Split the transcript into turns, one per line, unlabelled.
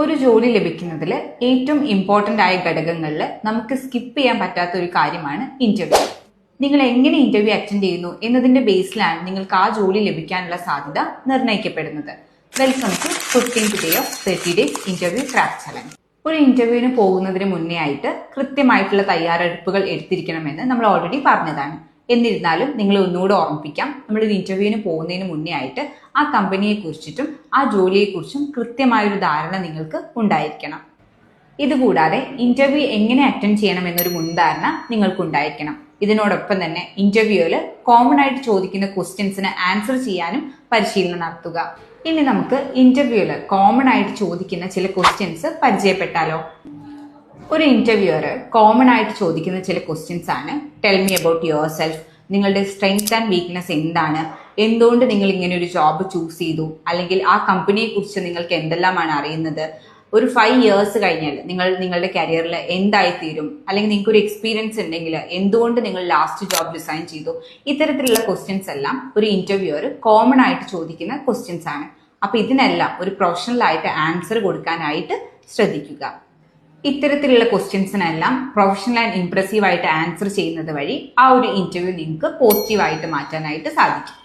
ഒരു ജോലി ലഭിക്കുന്നതിൽ ഏറ്റവും ഇമ്പോർട്ടൻ്റ് ആയ ഘടകങ്ങളിൽ നമുക്ക് സ്കിപ്പ് ചെയ്യാൻ പറ്റാത്ത ഒരു കാര്യമാണ് ഇന്റർവ്യൂ. നിങ്ങൾ എങ്ങനെ ഇന്റർവ്യൂ അറ്റൻഡ് ചെയ്യുന്നു എന്നതിന്റെ ബേസിലാണ് നിങ്ങൾക്ക് ആ ജോലി ലഭിക്കാനുള്ള സാധ്യത നിർണ്ണയിക്കപ്പെടുന്നത്. Welcome to 15th day of 30 days interview crack challenge. ഒരു ഇന്റർവ്യൂവിന് പോകുന്നതിന് മുന്നേ ആയിട്ട് കൃത്യമായിട്ടുള്ള തയ്യാറെടുപ്പുകൾ എടുത്തിരിക്കണമെന്ന് നമ്മൾ ഓൾറെഡി പറഞ്ഞതാണ്. എന്നിരുന്നാലും നിങ്ങൾ ഒന്നുകൂടെ ഓർമ്മിപ്പിക്കാം, നമ്മളൊരു ഇന്റർവ്യൂവിന് പോകുന്നതിന് മുന്നേ ആയിട്ട് ആ കമ്പനിയെ കുറിച്ചിട്ടും ആ ജോലിയെക്കുറിച്ചും കൃത്യമായൊരു ധാരണ നിങ്ങൾക്ക് ഉണ്ടായിരിക്കണം. ഇതുകൂടാതെ ഇന്റർവ്യൂ എങ്ങനെ അറ്റൻഡ് ചെയ്യണം എന്നൊരു മുൻധാരണ നിങ്ങൾക്ക് ഉണ്ടായിരിക്കണം. ഇതിനോടൊപ്പം തന്നെ ഇന്റർവ്യൂവിൽ കോമൺ ആയിട്ട് ചോദിക്കുന്ന ക്വസ്റ്റ്യൻസിന് ആൻസർ ചെയ്യാനും പരിശീലനം നടത്തുക. ഇനി നമുക്ക് ഇന്റർവ്യൂവിൽ കോമൺ ആയിട്ട് ചോദിക്കുന്ന ചില ക്വസ്റ്റ്യൻസ് പരിചയപ്പെട്ടാലോ? ഒരു ഇന്റർവ്യൂവർ കോമൺ ആയിട്ട് ചോദിക്കുന്ന ചില ക്വസ്റ്റ്യൻസ് ആണ്: tell me about your self, നിങ്ങളുടെ സ്ട്രെങ്ത് ആൻഡ് വീക്ക്നെസ് എന്താണ്, എന്തുകൊണ്ട് നിങ്ങൾ ഇങ്ങനെ ഒരു ജോബ് ചൂസ് ചെയ്തു, അല്ലെങ്കിൽ ആ കമ്പനിയെ കുറിച്ച് നിങ്ങൾക്ക് എന്തെല്ലാമാണ് അറിയുന്നത്, ഒരു 5 years കഴിഞ്ഞാൽ നിങ്ങൾ നിങ്ങളുടെ കരിയറിൽ എന്തായിത്തീരും, അല്ലെങ്കിൽ നിങ്ങൾക്ക് ഒരു എക്സ്പീരിയൻസ് ഉണ്ടെങ്കിൽ എന്തുകൊണ്ട് നിങ്ങൾ ലാസ്റ്റ് ജോബ് റിസൈൻ ചെയ്തു. ഇത്തരത്തിലുള്ള ക്വസ്റ്റ്യൻസ് എല്ലാം ഒരു ഇന്റർവ്യൂവർ കോമൺ ആയിട്ട് ചോദിക്കുന്ന ക്വസ്റ്റ്യൻസ് ആണ്. അപ്പൊ ഇതിനെല്ലാം ഒരു പ്രൊഫഷണൽ ആയിട്ട് ആൻസർ കൊടുക്കാനായിട്ട് ശ്രദ്ധിക്കുക. ഇത്തരത്തിലുള്ള ക്വസ്റ്റ്യൻസിനെല്ലാം പ്രൊഫഷണൽ ആൻഡ് ഇംപ്രസീവ് ആയിട്ട് ആൻസർ ചെയ്യുന്നത് വഴി ആ ഒരു ഇന്റർവ്യൂ നിങ്ങൾക്ക് പോസിറ്റീവായിട്ട് മാറ്റാനായിട്ട് സാധിക്കും.